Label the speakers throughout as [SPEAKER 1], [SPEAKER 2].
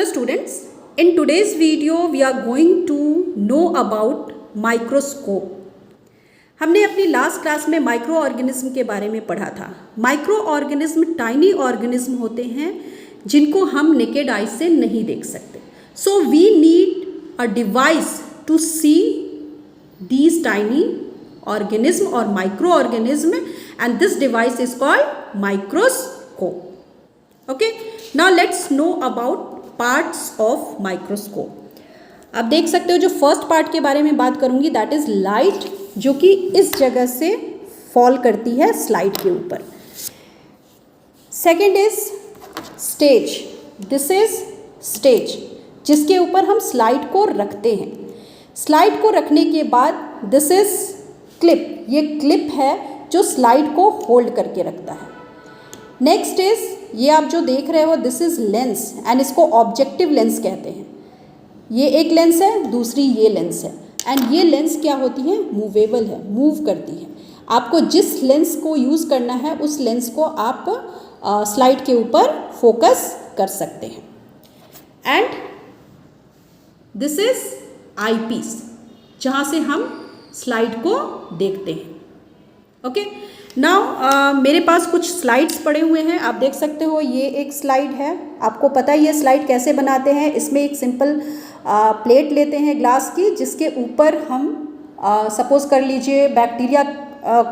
[SPEAKER 1] Hello students, in today's video we are going to know about microscope. हमने अपनी last class में micro organism के बारे में पढ़ा था. माइक्रो ऑर्गेनिज्म टाइनी ऑर्गेनिज्म होते हैं जिनको हम नेकेड आई से नहीं देख सकते. So we need a device to see these tiny organism or microorganism, and this device is called microscope. Okay, now let's know about parts of microscope. आप देख सकते हो जो फर्स्ट पार्ट के बारे में बात करूंगी दैट इज लाइट, जो कि इस जगह से फॉल करती है स्लाइड के ऊपर. Second is stage. This is stage जिसके ऊपर हम स्लाइड को रखते हैं. स्लाइड को रखने के बाद दिस इज क्लिप. ये क्लिप है जो स्लाइड को होल्ड करके रखता है. नेक्स्ट इज ये आप जो देख रहे हो दिस इज लेंस, एंड इसको ऑब्जेक्टिव लेंस कहते हैं. ये एक लेंस है, दूसरी ये लेंस है, एंड ये लेंस क्या होती है, मूवेबल है, मूव करती है. आपको जिस लेंस को यूज़ करना है उस लेंस को आप स्लाइड के ऊपर फोकस कर सकते हैं. And this is eyepiece जहाँ से हम स्लाइड को देखते हैं. ओके, नाउ मेरे पास कुछ स्लाइड्स पड़े हुए हैं. आप देख सकते हो ये एक स्लाइड है. आपको पता है ये स्लाइड कैसे बनाते हैं. इसमें एक सिंपल प्लेट लेते हैं ग्लास की, जिसके ऊपर हम सपोज कर लीजिए बैक्टीरिया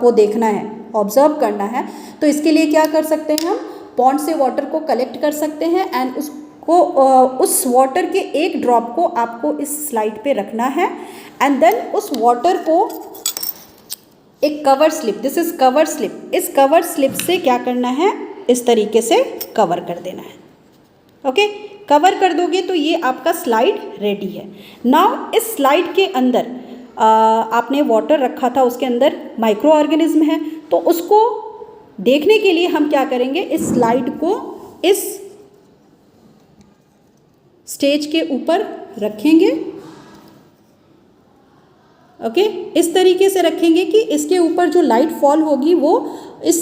[SPEAKER 1] को देखना है, ऑब्जर्व करना है. तो इसके लिए क्या कर सकते हैं, हम पॉन्ड से वाटर को कलेक्ट कर सकते हैं, एंड उस वाटर के एक ड्रॉप को आपको इस स्लाइड पे रखना है, एंड देन उस वाटर को एक cover slip, this is cover slip, इस कवर स्लिप से क्या करना है, इस तरीके से कवर कर देना है. ओके, कवर कर दोगे तो ये आपका स्लाइड रेडी है. नाउ इस स्लाइड के अंदर आपने वाटर रखा था, उसके अंदर माइक्रो ऑर्गेनिज्म है, तो उसको देखने के लिए हम क्या करेंगे, इस स्लाइड को इस स्टेज के ऊपर रखेंगे. ओके, इस तरीके से रखेंगे कि इसके ऊपर जो लाइट फॉल होगी वो इस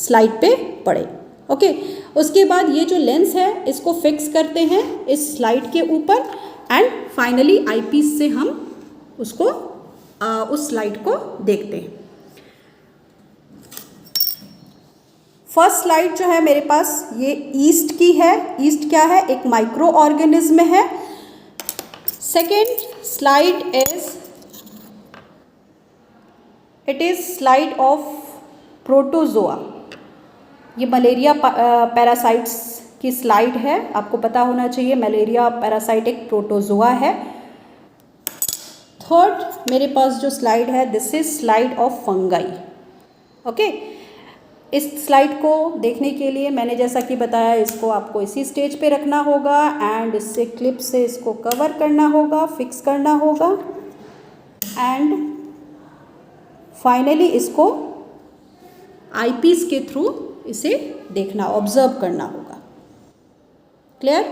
[SPEAKER 1] स्लाइड पे पड़े. ओके, उसके बाद ये जो लेंस है इसको फिक्स करते हैं इस स्लाइड के ऊपर, एंड फाइनली आईपीस से हम उसको उस स्लाइड को देखते हैं. फर्स्ट स्लाइड जो है मेरे पास ये ईस्ट की है. ईस्ट क्या है, एक माइक्रो ऑर्गेनिज्म है. Second slide is it is slide of protozoa. ये मलेरिया पैरासाइट्स की स्लाइड है. आपको पता होना चाहिए मलेरिया पैरासाइट एक प्रोटोजोआ है. थर्ड मेरे पास जो स्लाइड है this is slide of fungi. Okay, इस स्लाइड को देखने के लिए मैंने जैसा कि बताया इसको आपको इसी स्टेज पे रखना होगा, एंड इससे क्लिप से इसको कवर करना होगा, फिक्स करना होगा, एंड फाइनली इसको आईपीस के थ्रू इसे देखना, ऑब्जर्व करना होगा. क्लियर?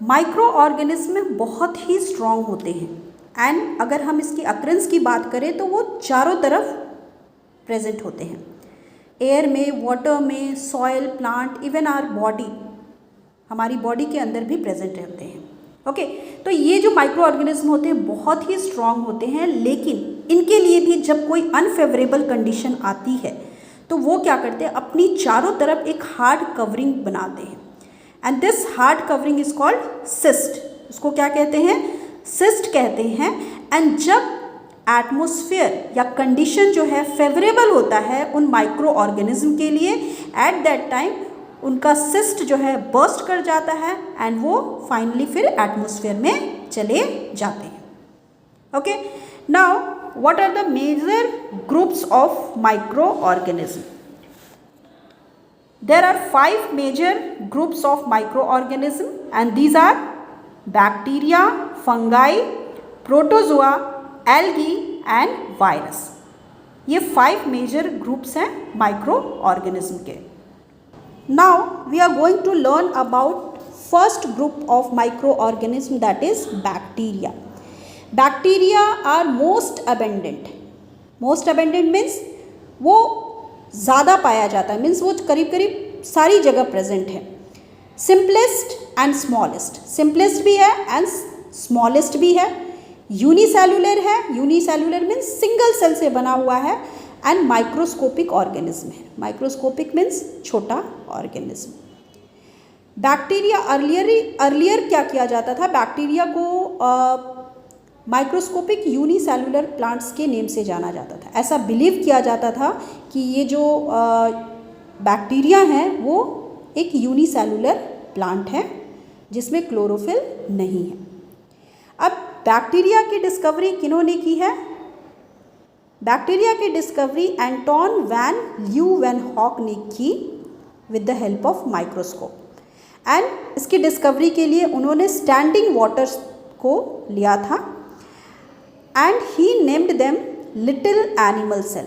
[SPEAKER 1] माइक्रो ऑर्गेनिज्म बहुत ही स्ट्रॉन्ग होते हैं, एंड अगर हम इसकी अक्रेंस की बात करें तो वो चारों तरफ प्रेजेंट होते हैं. एयर में, वाटर में, soil, plant, even our body, हमारी बॉडी के अंदर भी प्रेजेंट रहते हैं. ओके, तो ये जो माइक्रो ऑर्गेनिज्म होते हैं बहुत ही स्ट्रांग होते हैं, लेकिन इनके लिए भी जब कोई अनफेवरेबल कंडीशन आती है तो वो क्या करते हैं, अपनी चारों तरफ एक हार्ड कवरिंग बनाते हैं, and this hard covering is called cyst. उसको क्या कहते हैं, सिस्ट कहते हैं. एंड जब एटमॉस्फेयर या कंडीशन जो है फेवरेबल होता है उन माइक्रो ऑर्गेनिज्म के लिए, एट दैट टाइम उनका सिस्ट जो है बर्स्ट कर जाता है, एंड वो फाइनली फिर एटमॉस्फेयर में चले जाते हैं. Okay, now what are the major groups of micro organism. There are 5 major groups of micro organism, and these are bacteria, fungi, protozoa, algae and virus. ये 5 मेजर ग्रुप्स हैं micro organism के. Now we are going to learn about first group of microorganism, that is bacteria. Bacteria are most abundant. Most abundant means वो ज़्यादा पाया जाता है, means वो करीब करीब सारी जगह प्रेजेंट है. सिंपलेस्ट एंड स्मॉलेस्ट, सिंपलेस्ट भी है एंड स्मॉलेस्ट भी है। यूनिसेलुलर है, यूनिसेलुलर मीन्स सिंगल सेल से बना हुआ है, एंड माइक्रोस्कोपिक ऑर्गेनिज्म है। माइक्रोस्कोपिक मीन्स छोटा ऑर्गेनिज्म। बैक्टीरिया अर्लियर क्या किया जाता था, बैक्टीरिया को माइक्रोस्कोपिक यूनिसेलुलर प्लांट्स के नेम से जाना जाता था। ऐसा बिलीव किया जाता था कि ये जो बैक्टीरिया हैं वो एक यूनिसेलुलर प्लांट है जिसमें क्लोरोफिल नहीं है। अब बैक्टीरिया की डिस्कवरी किन्होंने की है? बैक्टीरिया की डिस्कवरी एंटोन वैन ल्यूवेनहॉक ने की with the help of microscope. And इसकी डिस्कवरी के लिए उन्होंने स्टैंडिंग वाटर्स को लिया था and he named them little animal cell.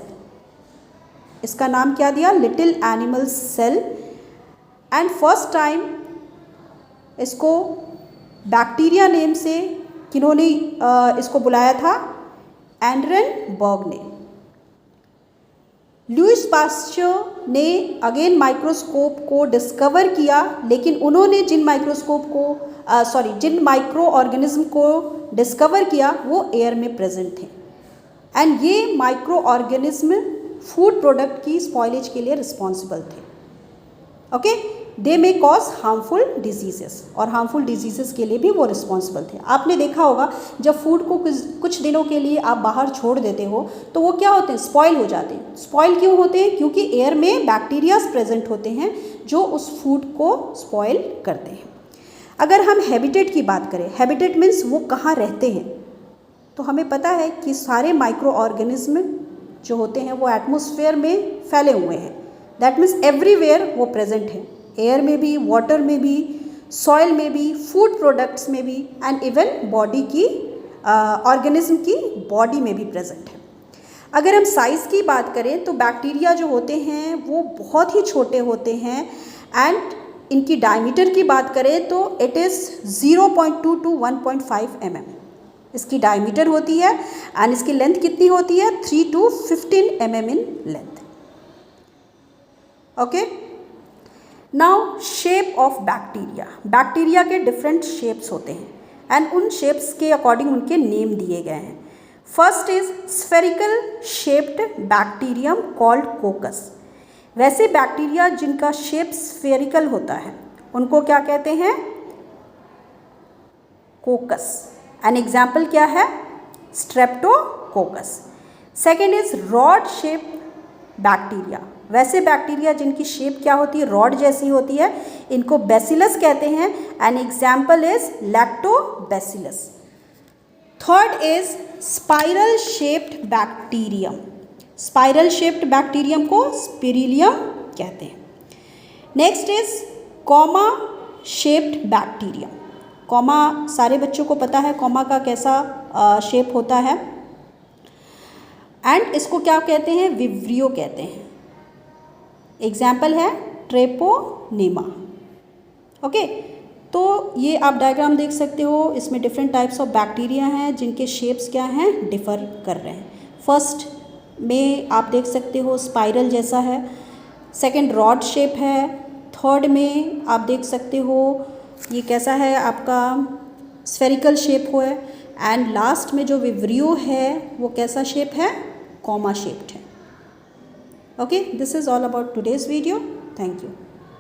[SPEAKER 1] इसका नाम क्या दिया? Little animal cell. And first time इसको बैक्टीरिया नेम से किन्होंने इसको बुलाया था? एंड्रेनबर्ग ने। लुईस पास्चर ने अगेन माइक्रोस्कोप को डिस्कवर किया, लेकिन उन्होंने जिन माइक्रो ऑर्गेनिज्म को डिस्कवर किया वो एयर में प्रेजेंट थे। एंड ये माइक्रो ऑर्गेनिज्म फूड प्रोडक्ट की स्पॉइलेज के लिए रिस्पॉन्सिबल थे। ओके, दे मे कॉज हार्मफुल डिजीजेस, और हार्मफुल डिजीजेस के लिए भी वो रिस्पॉन्सिबल थे। आपने देखा होगा जब फूड को कुछ दिनों के लिए आप बाहर छोड़ देते हो तो वो क्या होते हैं? स्पॉइल हो जाते हैं। स्पॉइल क्यों होते हैं? क्योंकि एयर में बैक्टीरियाज प्रेजेंट होते हैं जो उस फूड को स्पॉइल करते हैं। अगर हम हैबिटेट की बात करें, हैबिटेट मीन्स वो कहाँ रहते हैं, तो हमें पता है कि सारे माइक्रो ऑर्गेनिज्म जो होते हैं वो एटमॉस्फेयर में फैले हुए हैं। दैट मीन्स एवरीवेयर वो प्रेजेंट है, एयर में भी, वाटर में भी, सॉइल में भी, फूड प्रोडक्ट्स में भी, एंड इवन बॉडी की ऑर्गेनिज्म की बॉडी में भी प्रेजेंट है। अगर हम साइज़ की बात करें तो बैक्टीरिया जो होते हैं वो बहुत ही छोटे होते हैं, एंड इनकी डायमीटर की बात करें तो इट इज़ 0.2 to 1.5 mm इसकी डायमीटर होती है, एंड इसकी लेंथ कितनी होती है? 3 to 15 mm in length. Okay, now shape of bacteria. Bacteria के डिफरेंट शेप्स होते हैं, एंड उन शेप्स के अकॉर्डिंग उनके नेम दिए गए हैं। First is spherical shaped bacterium called कोकस। वैसे बैक्टीरिया जिनका शेप स्फेरिकल होता है उनको क्या कहते हैं? कोकस। एन एग्जाम्पल क्या है? Streptococcus. Second is rod shape bacteria. वैसे बैक्टीरिया जिनकी शेप क्या होती है? रॉड जैसी होती है, इनको बैसिलस कहते हैं। An example is lactobacillus. Third is spiral shaped bacterium. Spiral shaped bacterium को स्पिरिलियम कहते हैं। Next is comma shaped bacterium. Comma सारे बच्चों को पता है कॉमा का कैसा शेप होता है, एंड इसको क्या कहते हैं? विव्रियो कहते हैं। एग्जाम्पल है ट्रेपोनेमा। ओके, तो ये आप डायग्राम देख सकते हो, इसमें डिफरेंट टाइप्स ऑफ बैक्टीरिया हैं जिनके शेप्स क्या हैं? डिफ़र कर रहे हैं। फर्स्ट में आप देख सकते हो स्पाइरल जैसा है, सेकंड रॉड शेप है, थर्ड में आप देख सकते हो ये कैसा है? आपका स्फेरिकल शेप हो है, एंड लास्ट में जो विव्रियो है वो कैसा शेप है? कॉमा शेप्ड है। Okay, this is all about today's video. Thank you.